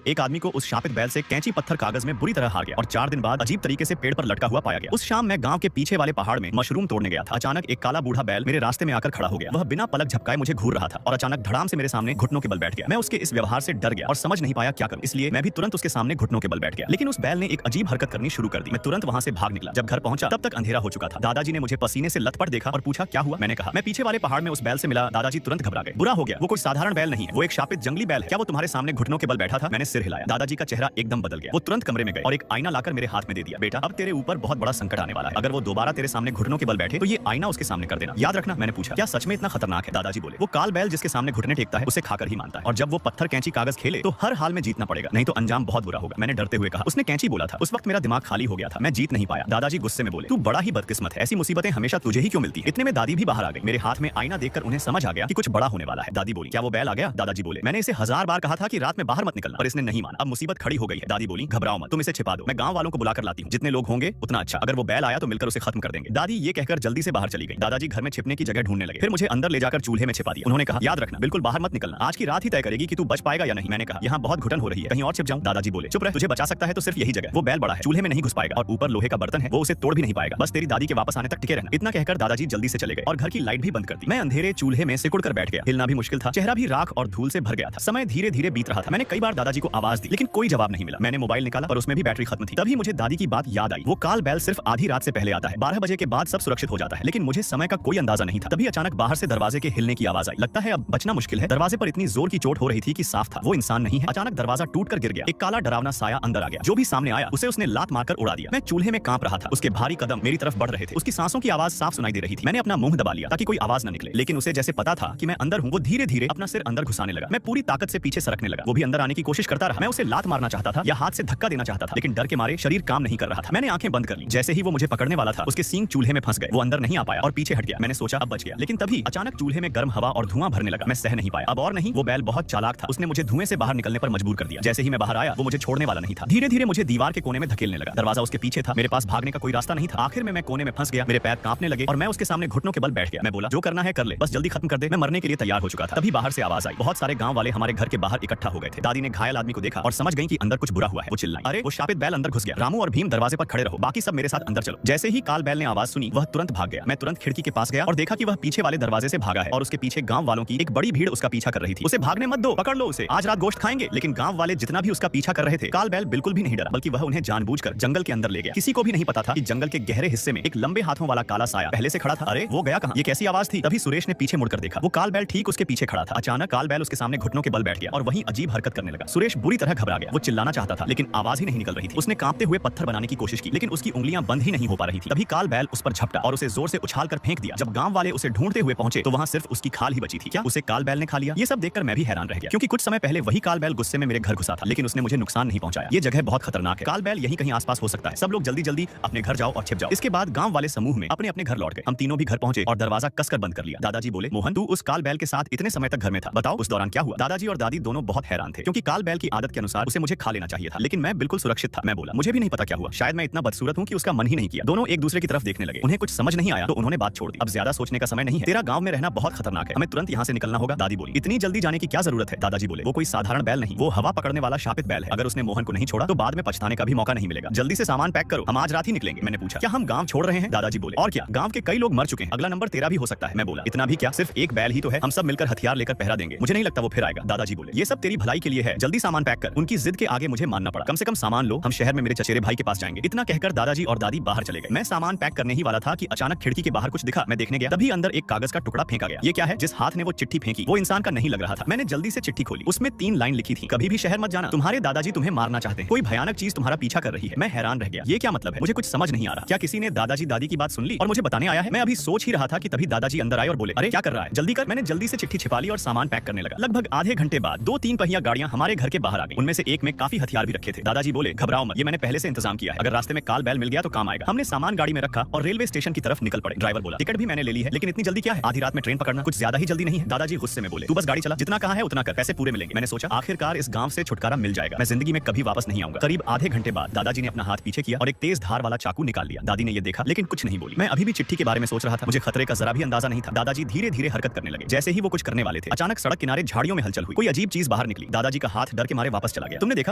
एक आदमी को उस शापित बैल से कैंची पत्थर कागज में बुरी तरह हार गया और 4 दिन बाद अजीब तरीके से पेड़ पर लटका हुआ पाया गया। उस शाम मैं गांव के पीछे वाले पहाड़ में मशरूम तोड़ने गया था। अचानक एक काला बूढ़ा बैल मेरे रास्ते में आकर खड़ा हो गया। वह बिना पलक झपकाए मुझे घूर रहा था और अचानक धड़ाम से मेरे सामने घुटनों के बल बैठ गया। मैं उसके इस व्यवहार से डर गया और समझ नहीं पाया क्या करूं, इसलिए मैं भी तुरंत उसके सामने घुटनों के बल बैठ गया। लेकिन उस बैल ने एक अजीब हरकत करनी शुरू कर दी। मैं तुरंत वहां से भाग निकला। जब घर पहुंचा तब तक अंधेरा हो चुका था। दादाजी ने मुझे पसीने से लथपथ देखा और पूछा क्या हुआ। मैंने कहा मैं पीछे वाले पहाड़ में उस बैल से मिला। दादाजी तुरंत घबरा गए। बुरा हो गया, वो कोई साधारण बैल नहीं है, वो एक शापित जंगली बैल है। क्या वो तुम्हारे सामने घुटनों के बल बैठा था? मैंने सिर हिलाया। दादाजी का चेहरा एकदम बदल गया। वो तुरंत कमरे में गए और एक आईना लाकर मेरे हाथ में दे दिया। बेटा, अब तेरे ऊपर बहुत बड़ा संकट आने वाला है। अगर वो दोबारा तेरे सामने घुटनों के बल बैठे तो ये आईना उसके सामने कर देना, याद रखना। मैंने पूछा क्या सच में इतना खतरनाक है? दादाजी बोले वो काल बैल जिसके सामने घुटने टेकता है उसे खाकर ही मानता है, और जब वो पत्थर कैंची कागज खेले तो हर हाल में जीतना पड़ेगा, नहीं तो अंजाम बहुत बुरा होगा। मैंने डरते हुए कहा उसने कैंची बोला था। उस वक्त मेरा दिमाग खाली हो गया था, मैं जीत नहीं पाया। दादाजी गुस्से में बोले तू बड़ा ही बदकिस्मत है, ऐसी मुसीबतें हमेशा तुझे ही क्यों मिलती है? इतने में दादी भी बाहर आ गई। मेरे हाथ में आईना देखकर उन्हें समझ आ गया कि कुछ बड़ा होने वाला है। दादी बोली क्या वो बैल आ गया? दादाजी बोले मैंने इसे 1000 बार कहा था कि रात में बाहर मत निकलना, पर इसने नहीं माना। अब मुसीबत खड़ी हो गई है। दादी बोली घबराओ मत, तुम इसे छिपा दो, मैं गांव वालों को बुलाकर लाती हूँ, जितने लोग होंगे उतना अच्छा। अगर वो बैल आया तो मिलकर उसे खत्म कर देंगे। दादी ये कहकर जल्दी से बाहर चली गई। दादाजी घर में छिपने की जगह ढूंढने लगे, फिर मुझे अंदर ले जाकर चूल्हे में छिपा दिया। उन्होंने कहा याद रखना बिल्कुल बाहर मत निकलना, आज की रात ही तय करेगी कि तू बच पाएगा या नहीं। मैंने कहा यहाँ बहुत घुटन हो रही है, कहीं और छिप जाऊं। दादाजी बोले चुप रह, तुझे बचा सकता है तो सिर्फ यही जगह। वो बैल बड़ा है, चूल्हे में नहीं घुस पाएगा, और ऊपर लोहे का बर्तन है, वो उसे तोड़ भी नहीं पाएगा। बस तेरी दादी के वापस आने तक टिके रहना। इतना कहकर दादाजी जल्दी से चले गए और घर की लाइट भी बंद कर दी। मैं अंधेरे चूल्हे में सिकुड़ कर बैठ गया। हिलना भी मुश्किल था, चेहरा भी राख और धूल से भर गया था। समय धीरे धीरे बीत रहा था। मैंने कई बार दादाजी को आवाज दी लेकिन कोई जवाब नहीं मिला। मैंने मोबाइल निकाला पर उसमें भी बैटरी खत्म थी। तभी मुझे दादी की बात याद आई। वो काल बैल सिर्फ आधी रात से पहले आता है, 12 बजे के बाद सब सुरक्षित हो जाता है। लेकिन मुझे समय का कोई अंदाजा नहीं था। तभी अचानक बाहर से दरवाजे के हिलने की आवाज आई। लगता है अब बचना मुश्किल है। दरवाजे पर इतनी जोर की चोट हो रही थी कि साफ था वो इंसान नहीं है। अचानक दरवाजा टूट कर गिर गया। एक काला डरावना साया अंदर आ गया। जो भी सामने आया उसे उसने लात मारकर उड़ा दिया। मैं चूल्हे में कांप रहा था। उसके भारी कदम मेरी तरफ बढ़ रहे थे। उसकी सांसों की आवाज साफ सुनाई दे रही थी। मैंने अपना मुंह दबा लिया ताकि कोई आवाज न निकले, लेकिन उसे जैसे पता था कि मैं अंदर हूं। वो धीरे धीरे अपना सिर अंदर घुसाने लगा। मैं पूरी ताकत से पीछे सरकने लगा। वो भी अंदर आने की कोशिश करता रहा। मैं उसे लात मारना चाहता था या हाथ से धक्का देना चाहता था, लेकिन डर के मारे शरीर काम नहीं कर रहा था। मैंने आंखें बंद कर ली। जैसे ही वो मुझे पकड़ने वाला था उसके सींग चूल्हे में फंस गए। वो अंदर नहीं आ पाया और पीछे हट गया। मैंने सोचा अब बच गया, लेकिन तभी अचानक चूल्हे में गर्म हवा और धुआं भरने लगा। मैं सह नहीं पाया। अब और नहीं, वो बैल बहुत चालाक था। उसने मुझे धुएं से बाहर निकलने पर मजबूर कर दिया। जैसे ही मैं बाहर आया वो मुझे छोड़ने वाला नहीं था। धीरे धीरे मुझे दीवार के कोने में धकेलने लगा। दरवाजा उसके पीछे था, मेरे पास भागने का कोई रास्ता नहीं था। आखिर में मैं कोने में फंस गया। मेरे पैर कांपने लगे और मैं उसके सामने घुटनों के बल बैठ गया। मैं बोला जो करना है कर ले, बस जल्दी खत्म कर दे। मैं मरने के लिए तैयार हो चुका था। तभी बाहर से आवाज आई। बहुत सारे गांव वाले हमारे घर के बाहर इकट्ठा हो गए थे। दादी ने घायल आदमी को देखा और समझ गई कि अंदर कुछ बुरा हुआ है। वो चिल्लाई अरे वो शापित बैल अंदर घुस गया। रामू और भीम दरवाजे पर खड़े रहो, बाकी सब मेरे साथ अंदर चलो। जैसे ही काल बैल ने आवाज सुनी वह तुरंत भाग गया। मैं तुरंत खिड़की के पास गया और देखा कि वह पीछे वाले दरवाजे से भागा है और उसके पीछे गांव वालों की एक बड़ी भीड़ उसका पीछा कर रही थी। उसे भागने मत दो, पकड़ लो उसे, आज रात गोश्त खाएंगे। लेकिन गांव वाले जितना भी उसका पीछा कर रहे थे, काल बैल बिल्कुल भी नहीं डरा, बल्कि वह उन्हें जानबूझकर जंगल के अंदर ले गया। किसी को भी नहीं पता था कि जंगल के गहरे हिस्से में एक लंबे हाथों वाला काला साया पहले से खड़ा था। अरे वो गया कहां? ये कैसी आवाज थी? तभी सुरेश ने पीछे मुड़कर देखा। वो काल बैल ठीक उसके पीछे खड़ा था। अचानक काल बैल उसके सामने घुटनों के बल बैठ गया और वहीं अजीब हरकत करने लगा। सुरेश बुरी तरह घबरा गया। वो चिल्लाना चाहता था लेकिन आवाज ही नहीं निकल रही थी। उसने कांपते हुए पत्थर बनाने की कोशिश की लेकिन उसकी उंगलियां बंद ही नहीं हो पा रही थी। तभी काल बैल उस पर झपटा और उसे जोर से उछाल कर फेंक दिया। जब गांव वाले उसे ढूंढते हुए पहुंचे तो वहां सिर्फ उसकी खाल ही बची थी। क्या उसे काल बैल ने खा लिया? ये सब देखकर मैं भी हैरान रह गया, क्योंकि कुछ समय पहले वही काल बैल गुस्से में मेरे घर घुसा था, लेकिन उसने मुझे नुकसान नहीं पहुंचाया। ये जगह बहुत खतरनाक है। काल बैल यहीं कहीं आसपास हो सकता है। सब लोग जल्दी जल्दी अपने घर जाओ और छिप जाओ। इसके बाद गांव वाले समूह में अपने अपने घर लौट गए। हम तीनों भी घर पहुंचे और दरवाजा कसकर बंद कर लिया। दादाजी बोले मोहन तू उस काल बैल के साथ इतने समय तक घर में था, बताओ उस दौरान क्या हुआ? दादाजी और दादी दोनों बहुत हैरान थे, क्योंकि काल बैल की आदत के अनुसार उसे मुझे खा लेना चाहिए था, लेकिन मैं बिल्कुल सुरक्षित था। मैं बोला मुझे भी नहीं पता क्या हुआ, शायद मैं इतना बदसूरत हूं कि उसका मन ही नहीं किया। दोनों एक दूसरे की तरफ देखने लगे। उन्हें कुछ समझ नहीं आया तो उन्होंने बात छोड़ दी। अब ज्यादा सोचने का समय नहीं है, तेरा गांव में रहना बहुत खतरनाक है, हमें तुरंत यहाँ से निकलना होगा। दादी बोली इतनी जल्दी जाने की क्या जरूरत है? दादाजी बोले वो कोई साधारण बैल नहीं, वो हवा पकड़ने वाला शापित बैल है। अगर उसने मोहन को नहीं छोड़ा तो बाद में पछताने का भी मौका नहीं मिलेगा। जल्दी से सामान पैक करो, हम आज रात ही निकलेंगे। मैंने पूछा क्या हम गांव छोड़ रहे हैं? दादाजी बोले और क्या, गांव के कई लोग मर चुके हैं, अगला नंबर तेरा भी हो सकता है। मैं बोला इतना भी क्या, सिर्फ एक बैल ही तो है, हम सब मिलकर हथियार लेकर पहरा देंगे, मुझे नहीं लगता वो फिर आएगा। दादाजी बोले ये सब तेरी भलाई के लिए है, जल्दी सामान पैक कर। उनकी जिद के आगे मुझे मानना पड़ा। कम से कम सामान लो, हम शहर में मेरे चचेरे भाई के पास जाएंगे। इतना कहकर दादाजी और दादी बाहर चले गए। मैं सामान पैक करने ही वाला था कि अचानक खिड़की के बाहर कुछ दिखा। मैं देखने गया, तभी अंदर एक कागज का टुकड़ा फेंका गया। ये क्या है? जिस हाथ ने वो चिट्ठी फेंकी वो इंसान का नहीं लग रहा था। मैंने जल्दी से चिट्ठी खोली। उसमें 3 लाइन लिखी थी, कभी भी शहर मत जाना, तुम्हारे दादाजी तुम्हें मारना चाहते हैं, कोई भयानक चीज तुम्हारा पीछा कर रही है। मैं हैरान रह गया, ये क्या मतलब है? मुझे कुछ समझ नहीं आ रहा। क्या किसी ने दादाजी दादी की बात सुन ली और मुझे बताने आया है? मैं अभी सोच ही रहा था कि तभी दादाजी अंदर आए और बोले अरे क्या कर रहा है, जल्दी कर। मैंने जल्दी से चिट्ठी छिपा ली और सामान पैक करने लगा। लगभग आधे घंटे बाद 2-3 पहिया गाड़ियां हमारे घर के बाहर आ गई। उनमें से एक में काफी हथियार भी रखे थे। दादाजी बोले घबराओ मत, ये मैंने पहले से इंतजाम किया है, अगर रास्ते में काल बैल मिल गया तो काम आएगा। हमने सामान गाड़ी में रखा और रेलवे स्टेशन की तरफ निकल पड़े। ड्राइवर बोला टिकट भी मैंने ले ली है, लेकिन इतनी जल्दी क्या है, आधी रात में ट्रेन पकड़ना कुछ ज्यादा ही जल्दी नहीं है? दादाजी गुस्से में बोले तू बस गाड़ी चला, जितना कहा है उतना कर, पैसे पूरे मिलेंगे। मैंने सोचा आखिरकार इस गांव से छुटकारा मिल जाएगा, मैं जिंदगी में कभी वापस नहीं आऊंगा। करीब आधे घंटे बाद दादाजी ने अपना हाथ पीछे किया और एक तेज धार वाला चाकू निकाल लिया। दादी ने ये देखा लेकिन कुछ नहीं बोली। मैं अभी भी चिट्ठी के बारे में सोच रहा था, मुझे खतरे का जरा भी अंदाजा नहीं था। दादाजी धीरे धीरे हरकत करने लगे। जैसे ही वो कुछ करने वाले थे अचानक सड़क किनारे झाड़ियों में हलचल हुई। कोई अजीब चीज बाहर निकली। दादाजी का हाथ डर के के मारे वापस चला गया। तुमने देखा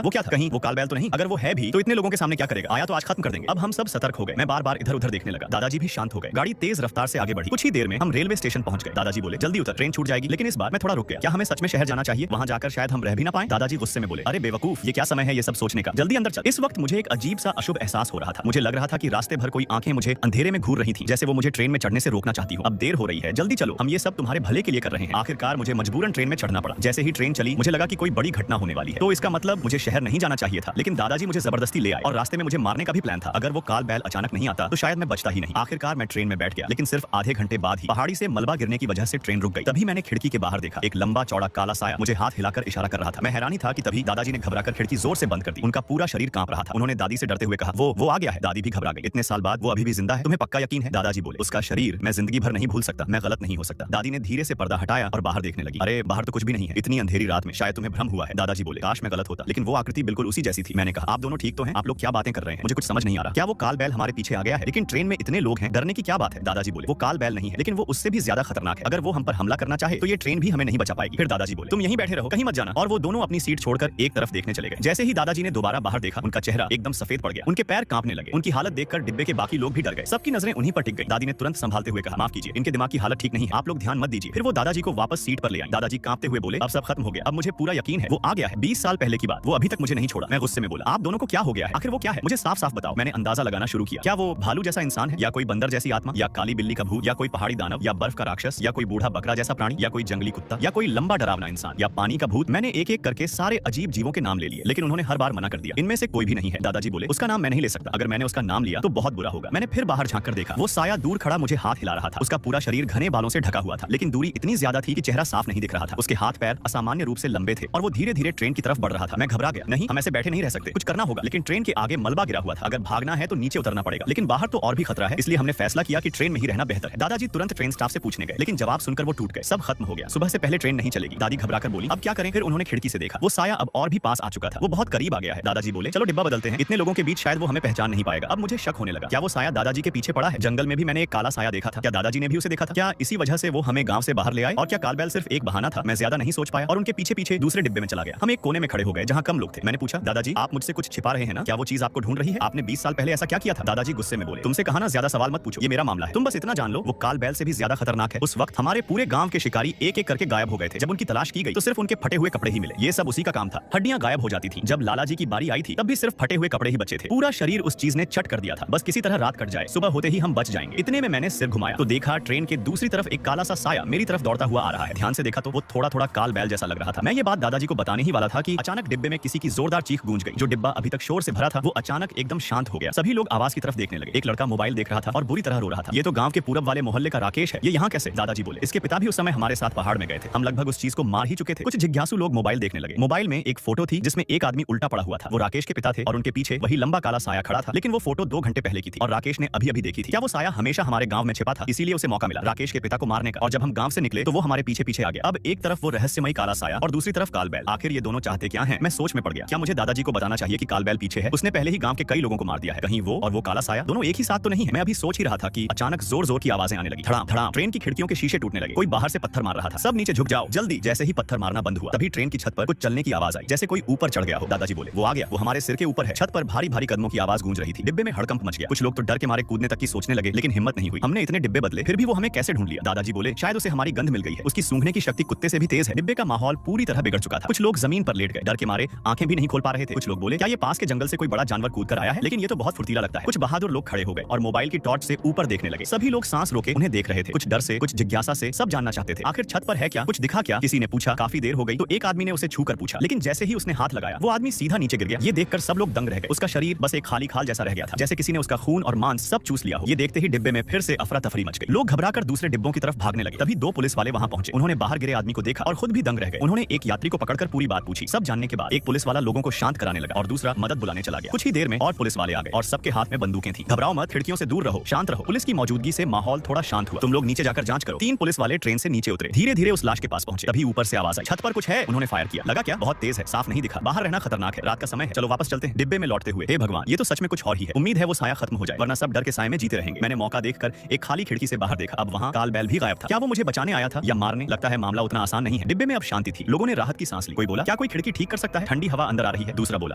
वो क्या था? कहीं वो काल बैल तो नहीं? अगर वो है भी तो इतने लोगों के सामने क्या करेगा? आया तो आज खत्म कर देंगे। अब हम सब सतर्क हो गए। मैं बार-बार इधर-उधर देखने लगा। दादाजी भी शांत हो गए। गाड़ी तेज रफ्तार से आगे बढ़ी। कुछ ही देर में हम रेलवे स्टेशन पहुंच गए। दादाजी बोले जल्दी उतर, ट्रेन छूट जाएगी। लेकिन इस बार मैं थोड़ा रुक गया। क्या हमें सच में शहर जाना चाहिए? वहां जाकर शायद हम रह भी ना पाए। दादाजी गुस्से में बोले अरे बेवकूफ, ये क्या समय है ये सब सोचने का, जल्दी अंदर चल। इस वक्त मुझे एक अजीब सा अशुभ एहसास हो रहा था। मुझे लग रहा था कि रास्ते भर कोई आंखें मुझे अंधेरे में घूर रही थी, जैसे वो मुझे ट्रेन में चढ़ने से रोकना चाहती हूँ। अब देर हो रही है, जल्दी चलो, हम ये सब तुम्हारे भले के लिए कर रहे हैं। आखिरकार मुझे मजबूरन ट्रेन में चढ़ना पड़ा। जैसे ही ट्रेन चली मुझे लगा कि कोई बड़ी घटना होने वाली है, तो इसका मतलब मुझे शहर नहीं जाना चाहिए था। लेकिन दादाजी मुझे जबरदस्ती ले आए और रास्ते में मुझे मारने का भी प्लान था। अगर वो काल बैल अचानक नहीं आता तो शायद मैं बचता ही नहीं। आखिरकार मैं ट्रेन में बैठ गया, लेकिन सिर्फ आधे घंटे बाद ही पहाड़ी से मलबा गिरने की वजह से ट्रेन रुक गई। तभी मैंने खिड़की के बाहर देखा, एक लंबा चौड़ा काला साया मुझे हाथ हिलाकर इशारा कर रहा था। मैं हैरानी था कि तभी दादाजी ने घबराकर खिड़की जोर से बंद कर दी। उनका पूरा शरीर कांप रहा था। उन्होंने दादी से डरते हुए कहा वो आ गया है। दादी भी घबरा गई। इतने साल बाद वो अभी भी जिंदा है, तुम्हें पक्का यकीन है? दादाजी बोले उसका शरीर मैं जिंदगी भर नहीं भूल सकता, मैं गलत नहीं हो सकता। दादी ने धीरे से पर्दा हटाया और बाहर देखने लगी। अरे बाहर तो कुछ भी नहीं है, इतनी अंधेरी रात में शायद तुम्हें भ्रम हुआ है। दादाजी बोले काश मैं गलत होता, लेकिन वो आकृति बिल्कुल उसी जैसी थी। मैंने कहा आप दोनों ठीक तो हैं? आप लोग क्या बातें कर रहे हैं? मुझे कुछ समझ नहीं आ रहा। क्या वो काल बैल हमारे पीछे आ गया है? लेकिन ट्रेन में इतने लोग हैं, डरने की क्या बात है? दादाजी बोले वो काल बैल नहीं है, लेकिन वो उससे भी ज्यादा खतरनाक है। अगर वो हम पर हमला करना चाहे तो ये ट्रेन भी हमें नहीं बचा पाएगी। फिर दादाजी बोले तुम यहीं बैठे रहो, कहीं मत जाना। और वो दोनों अपनी सीट छोड़कर एक तरफ देखने चले गए। जैसे ही दादाजी ने दोबारा बाहर देखा, उनका चेहरा एकदम सफेद पड़ गया। उनके पैर कांपने लगे। उनकी हालत देखकर डिब्बे के बाकी लोग भी डर गए। सबकी नजरें उन्हीं पर टिक गई। दादी ने तुरंत संभालते हुए कहा माफ कीजिए, इनके दिमाग की हालत ठीक नहीं है, आप लोग ध्यान मत दीजिए। फिर वो दादाजी को वापस सीट पर ले आई। दादाजी कांपते हुए बोले अब सब खत्म हो गया, अब मुझे पूरा यकीन है वो आ गया है। 20 साल पहले की बात, वो अभी तक मुझे नहीं छोड़ा। मैं गुस्से में बोला आप दोनों को क्या हो गया है? आखिर वो क्या है? मुझे साफ साफ बताओ। मैंने अंदाजा लगाना शुरू किया। क्या वो भालू जैसा इंसान है, या कोई बंदर जैसी आत्मा, या काली बिल्ली का भूत, या कोई पहाड़ी दानव, या बर्फ का राक्षस, या कोई बूढ़ा बकरा जैसा प्राणी, या कोई जंगली कुत्ता, या कोई लंबा डरावना इंसान, या पानी का भूत? मैंने एक एक करके सारे अजीब जीवों के नाम ले लिए, लेकिन उन्होंने हर बार मना कर दिया। इनमें से कोई भी नहीं है। दादाजी बोले उसका नाम मैं नहीं ले सकता, अगर मैंने उसका नाम लिया तो बहुत बुरा होगा। मैंने फिर बाहर झांक कर देखा। वो साया दूर खड़ा मुझे हाथ हिला रहा था। उसका पूरा शरीर घने बालों से ढका हुआ था, लेकिन दूरी इतनी ज्यादा थी कि चेहरा साफ नहीं दिख रहा था। उसके हाथ पैर असामान्य रूप से लंबे थे और वो धीरे धीरे ट्रेन की तरफ बढ़ रहा था। मैं घबरा गया। नहीं, हम ऐसे बैठे नहीं रह सकते, कुछ करना होगा। लेकिन ट्रेन के आगे मलबा गिरा हुआ था, अगर भागना है तो नीचे उतरना पड़ेगा, लेकिन बाहर तो और भी खतरा है। इसलिए हमने फैसला किया कि ट्रेन में ही रहना बेहतर है। दादाजी तुरंत ट्रेन स्टाफ से पूछने गए, लेकिन जवाब सुनकर वो टूट गए। सब खत्म हो गया, सुबह से पहले ट्रेन नहीं चलेगी। दादी घबराकर बोली अब क्या करें? फिर उन्होंने खिड़की से देखा, वो साया अब और भी पास आ चुका था। वो बहुत करीब आ गया है। दादाजी बोले चलो डिब्बा बदलते हैं, इतने लोगों के बीच शायद वो हमें पहचान नहीं पाएगा। अब मुझे शक होने लगा, क्या वो साया दादाजी के पीछे पड़ा है? जंगल में भी मैंने एक काला साया देखा था, क्या दादाजी ने भी उसे देखा था? क्या इसी वजह से वो हमें गांव से बाहर ले आए? और क्या कालबैल सिर्फ एक बहाना था? मैं ज्यादा नहीं सोच पाया और उनके पीछे पीछे दूसरे डिब्बे में चला गया। हम एक कोने में खड़े हो गए जहां कम लोग थे। मैंने पूछा दादाजी आप मुझसे कुछ छिपा रहे हैं ना? क्या वो चीज आपको ढूंढ रही है? आपने 20 साल पहले ऐसा क्या किया था? दादाजी गुस्से में बोले तुमसे कहा ना ज्यादा सवाल मत पूछो, ये मेरा मामला है। तुम बस इतना जान लो वो काल बैल से भी ज्यादा खतरनाक है। उस वक्त हमारे पूरे गांव के शिकारी एक एक करके गायब हो गए थे। जब उनकी तलाश की गई तो सिर्फ उनके फटे हुए कपड़े ही मिले। ये सब उसी का काम था। हड्डियां गायब हो जाती थी। जब लालाजी की बारी आई थी तब भी सिर्फ फटे हुए कपड़े ही बचे थे। पूरा शरीर उस चीज ने चट कर दिया था। बस किसी तरह रात कट जाए, सुबह होते ही हम बच जाएंगे। इतने में मैंने सिर घुमाया तो देखा ट्रेन के दूसरी तरफ एक काला सा साया मेरी तरफ दौड़ता हुआ आ रहा है। ध्यान से देखा तो वो थोड़ा थोड़ा काल बैल जैसा लग रहा था। मैं ये बात दादाजी को बताने ही वाला था कि अचानक डिब्बे में किसी की जोरदार चीख गूंज गई। जो डिब्बा अभी तक शोर से भरा था वो अचानक एकदम शांत हो गया। सभी लोग आवाज की तरफ देखने लगे। एक लड़का मोबाइल देख रहा था और बुरी तरह रो रहा था। ये तो गांव के पूरब वाले मोहल्ले का राकेश है, ये यहाँ कैसे? दादाजी बोले इसके पिता भी उस समय हमारे साथ पहाड़ में गए थे, हम लगभग उस चीज को मार ही चुके थे। कुछ जिज्ञासु लोग मोबाइल देखने लगे। मोबाइल में एक फोटो थी जिसमें एक आदमी उल्टा पड़ा हुआ था। वो राकेश के पिता थे और उनके पीछे वही लंबा काला साया खड़ा था। लेकिन वो फोटो 2 घंटे पहले की थी और राकेश ने अभी अभी देखी थी। क्या वो साया हमेशा हमारे गांव में छिपा था, इसीलिए उसे मौका मिला राकेश के पिता को मारने का? और जब हम गांव से निकले तो वो हमारे पीछे पीछे आ गया। अब एक तरफ वो रहस्यमयी काला साया और दूसरी तरफ काल बैल। आखिर ये दोनों चाहते क्या हैं? मैं सोच में पड़ गया। क्या मुझे दादाजी को बताना चाहिए कि काल बैल पीछे है? उसने पहले ही गांव के कई लोगों को मार दिया है। कहीं वो और वो काला साया दोनों एक ही साथ तो नहीं है? मैं अभी सोच ही रहा था कि अचानक जोर जोर की आवाजें आने लगी। धड़ाम धड़ाम ट्रेन की खिड़कियों के शीशे टूटने लगे। कोई बाहर से पत्थर मार रहा था। सब नीचे झुक जाओ जल्दी। जैसे ही पत्थर मारना बंद हुआ तभी ट्रेन की छत पर कुछ चलने की आवाज आई, जैसे कोई ऊपर चढ़ गया हो। दादाजी बोले वो आ गया, वो हमारे सिर के ऊपर है। छत पर भारी भारी कदमों की आवाज गूंज रही थी। डिब्बे में हड़कंप मच गया। कुछ लोग तो डर के मारे कूदने तक की सोचने लगे, लेकिन हिम्मत नहीं हुई। हमने इतने डिब्बे बदले फिर भी वो हमें कैसे ढूंढ लिया? दादाजी बोले शायद उसे हमारी गंध मिल गई है, उसकी सूंघने की शक्ति कुत्ते से भी तेज है। डिब्बे का माहौल पूरी तरह बिगड़ चुका था। कुछ लोग जमीन पर लेट गए, डर के मारे आंखें भी नहीं खोल पा रहे थे। कुछ लोग बोले क्या ये पास के जंगल से कोई बड़ा जानवर कूद कर आया है? लेकिन ये तो बहुत फुर्तीला लगता है। कुछ बहादुर लोग खड़े हो गए और मोबाइल की टॉर्च से ऊपर देखने लगे। सभी लोग सांस रोके उन्हें देख रहे थे, कुछ डर से कुछ जिज्ञासा से। सब जानना चाहते थे आखिर छत पर है क्या, कुछ दिखा क्या? किसी ने पूछा। काफी देर हो गई तो एक आदमी ने उसे छू कर पूछा, लेकिन जैसे ही उसने हाथ लगाया वो आदमी सीधा नीचे गिर गया। ये देखकर सब लोग दंग रह गए। उसका शरीर बस एक खाली खाल जैसा रह गया था, जैसे किसी ने उसका खून और मांस सब चूस लिया हो। ये देखते ही डिब्बे में फिर से अफरा तफरी मच गई। लोग घबराकर दूसरे डिब्बों की तरफ भागने लगे। तभी 2 पुलिस वाले वहां पहुंचे। उन्होंने बाहर गिरे आदमी को देखा और खुद भी दंग रह गए। उन्होंने एक यात्री को पकड़कर पूरी बात पूछी। सब जानने के बाद एक पुलिस वाला लोगों को शांत कराने लगा और दूसरा मदद बुलाने चला गया। कुछ ही देर में और पुलिस वाले आ गए और सबके हाथ में बंदूकें थी। घबराओ मत, खिड़कियों से दूर रहो, शांत रहो। पुलिस की मौजूदगी से माहौल थोड़ा शांत हुआ। तुम लोग नीचे जाकर जांच करो। 3 पुलिस वाले ट्रेन से नीचे उतरे, धीरे धीरे उस लाश के पास पहुंचे। तभी ऊपर से आवाज आई, छत पर कुछ है। उन्होंने फायर किया। लगा क्या? बहुत तेज है, साफ नहीं दिखा। बाहर रहना खतरनाक है, रात का समय है। चलो वापस चलते हैं। डिब्बे में लौटते हुए हे भगवान, ये तो सच में कुछ और ही है। उम्मीद है वो साया खत्म हो जाए, वरना सब डर के साए में जीते रहेंगे। मैंने मौका देखकर एक खाली खिड़की से बाहर देखा। अब वहां काल बैल भी गायब था। क्या वो मुझे बचाने आया था या मारने? लगता है मामला उतना आसान नहीं है। डिब्बे में अब शांति थी। लोगों ने राहत की सांस ली। कोई बोला क्या? कोई कोई खिड़की ठीक कर सकता है? ठंडी हवा अंदर आ रही है। दूसरा बोला,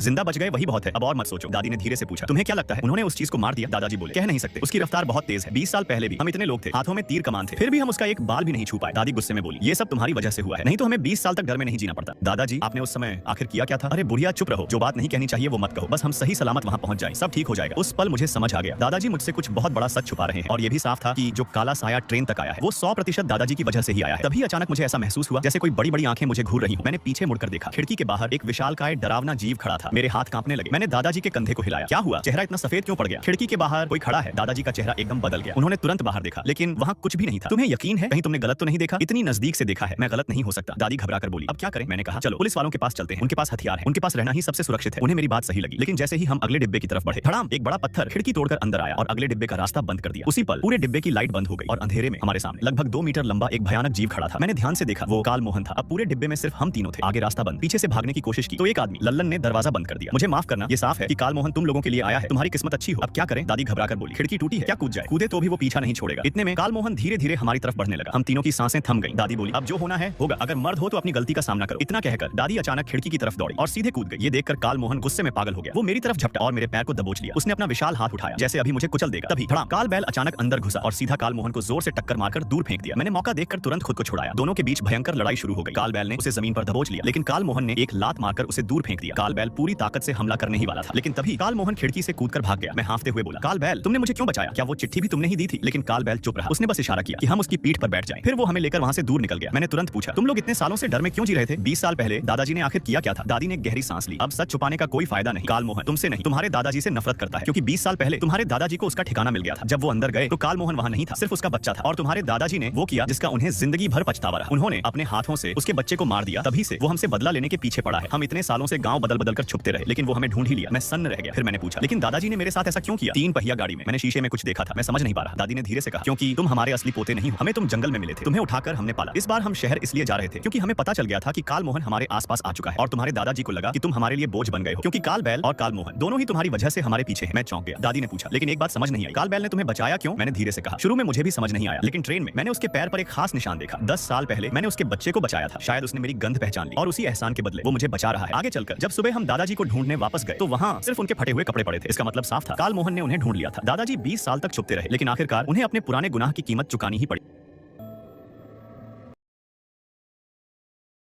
जिंदा बच गए वही बहुत है, अब और मत सोचो। दादी ने धीरे से पूछा, तुम्हें क्या लगता है उन्होंने उस चीज को मार दिया? दादाजी बोले, कह नहीं सकते, उसकी रफ्तार बहुत तेज है। 20 साल पहले भी हम इतने लोग थे, हाथों में तीर कमान थे, फिर भी हम उसका एक बाल भी नहीं छू पाए। दादी गुस्से में बोली, ये सब तुम्हारी वजह से हुआ है, नहीं तो हमें 20 साल तक डर में नहीं जीना पड़ता। दादाजी, आपने उस समय आखिर किया क्या था? अरे बुढ़िया चुप रहो, जो बात नहीं कहनी चाहिए वो मत कहो, बस हम सही सलामत वहां पहुंच जाए, सब ठीक हो जाएगा। उस पल मुझे समझ आ गया, दादाजी मुझसे कुछ बहुत बड़ा सच छुपा रहे हैं। और ये भी साफ था कि जो काला साया ट्रेन तक आया है वो 100% दादाजी की वजह से ही आया है। तभी अचानक मुझे ऐसा महसूस हुआ जैसे कोई बड़ी बड़ी आंखें मुझे घूर रही हो। मैंने पीछे मुड़कर देखा, खिड़की के बाहर एक विशालकाय डरावना जीव खड़ा था। मेरे हाथ कांपने लगे। मैंने दादाजी के कंधे को हिलाया। क्या हुआ? चेहरा इतना सफेद क्यों पड़ गया? खिड़की के बाहर कोई खड़ा है। दादाजी का चेहरा एकदम बदल गया। उन्होंने तुरंत बाहर देखा, लेकिन वहां कुछ भी नहीं था। तुम्हें यकीन है? कहीं तुमने गलत तो नहीं देखा? इतनी नजदीक से देखा है, मैं गलत नहीं हो सकता। दादी घबरा कर बोली, अब क्या करें? मैंने कहा, चलो पुलिस वालों के पास चलते हैं, उनके पास हथियार है, उनके पास रहना ही सबसे सुरक्षित है। उन्हें मेरी बात सही लगी, लेकिन जैसे ही हम अगले डिब्बे की तरफ बढ़े, धड़ाम, एक बड़ा पत्थर खिड़की तोड़कर अंदर आया और अगले डिब्बे का रास्ता बंद कर दिया। उसी पल पूरे डिब्बे की लाइट बंद हो गई और अंधेरे में हमारे सामने लगभग 2 मीटर लंबा एक भयानक जीव खड़ा था। मैंने ध्यान से देखा, वो काल मोहन था। अब पूरे डिब्बे में सिर्फ हम तीनों थे। आगे रास्ता बंद। पीछे से भागने की कोशिश की तो एक आदमी लल्लन ने दरवाजा बंद कर दिया। मुझे माफ करना, ये साफ है कि काल मोहन तुम लोगों के लिए आया है। तुम्हारी किस्मत अच्छी हो। अब क्या करें? दादी घबरा कर बोली, खिड़की टूटी है, क्या कूद जाए? कूदे तो भी वो पीछा नहीं छोड़ेगा। इतने में काल मोहन धीरे धीरे हमारी तरफ बढ़ने लगा। हम तीनों की सांसें थम गई। दादी बोली, अब जो होना है होगा, अगर मर्द हो तो अपनी गलती का सामना करो। इतना कहकर दादी अचानक खिड़की की तरफ दौड़ी और सीधे कूद गई। ये देखकर काल मोहन गुस्से में पागल हो गया। वो मेरी तरफ झपटा और मेरे पैर को दबोच लिया। उसने अपना विशाल हाथ उठाया जैसे अभी मुझे कुचल देगा। तभी धड़ाम, काल बैल अचानक अंदर घुसा और सीधा काल मोहन को जोर से टक्कर मारकर दूर फेंक दिया। मैंने मौका देखकर तुरंत खुद को छुड़ाया। दोनों के बीच भयंकर लड़ाई शुरू हो गई। काल बैल ने उसे जमीन पर दबोच लिया, लेकिन काल मोहन ने एक लात मारकर उसे दूर फेंक दिया। काल बैल पूरी ताकत से हमला करने ही वाला था, लेकिन तभी काल मोहन खिड़की से कूदकर भाग गया। मैं हांफते हुए बोला, काल बैल, तुमने मुझे क्यों बचाया? क्या वो चिट्ठी भी तुमने ही दी थी? लेकिन काल बैल चुप रहा। उसने बस इशारा किया कि हम उसकी पीठ पर बैठ जाएं। फिर वो हमें लेकर वहां से दूर निकल गया। मैंने तुरंत पूछा, तुम लोग इतने सालों से डर में क्यों जी रहे थे? 20 साल पहले दादाजी ने आखिर किया क्या था? दादी ने गहरी सांस ली। अब सच छुपाने का कोई फायदा नहीं। काल मोहन तुमसे नहीं, तुम्हारे दादाजी से नफरत करता है, क्योंकि 20 साल पहले तुम्हारे दादाजी को उसका ठिकाना मिल गया था। जब वो अंदर गए तो काल मोहन वहां नहीं था, सिर्फ उसका बच्चा था। और तुम्हारे दादाजी ने वो किया जिसका उन्हें जिंदगी भर पछतावा रहा। उन्होंने अपने हाथों से उसके बच्चे को मार दिया। तभी से वो हमसे बदला लेने के पीछे पड़ा है। हम इतने सालों से गांव बदल बदल कर छुपते रहे, लेकिन वो हमें ढूंढ ही लिया। मैं सन्न रह गया। फिर मैंने पूछा, लेकिन दादाजी ने मेरे साथ ऐसा क्यों किया? 3 पहिया गाड़ी में मैंने शीशे में कुछ देखा था, मैं समझ नहीं पा रहा। दादी ने धीरे से कहा, क्योंकि तुम हमारे असली पोते नहीं हो। हमें तुम जंगल में मिले थे, तुम्हें उठाकर हमने पाला। इस बार हम शहर इसलिए जा रहे थे क्योंकि हमें पता चल गया था कि काल मोहन हमारे आसपास आ चुका है, और तुम्हारे दादाजी को लगा कि तुम हमारे लिए बोझ बन गए हो, क्योंकि काल बैल और काल मोहन दोनों ही तुम्हारी वजह से हमारे पीछे हैं। मैं चौंक गया। दादी ने पूछा, लेकिन एक बात समझ नहीं आई, काल बैल ने तुम्हें बचाया क्यों? मैंने धीरे से कहा, शुरू में मुझे भी समझ नहीं आया, लेकिन ट्रेन में मैंने उसके पैर पर एक खास निशान देखा। 10 साल पहले मैंने उसके बच्चे को बचाया था। शायद उसने मेरी गंध पहचान ली और उसी एहसान के बदले वो मुझे बचा रहा है। आगे चलकर जब सुबह हम दादाजी को ढूंढने वापस गए तो वहां सिर्फ उनके फटे हुए कपड़े पड़े थे। इसका मतलब साफ था, काल मोहन ने उन्हें ढूंढ लिया था। दादाजी 20 साल तक छुपते रहे, लेकिन आखिरकार उन्हें अपने पुराने गुनाह की कीमत चुकानी ही पड़ी।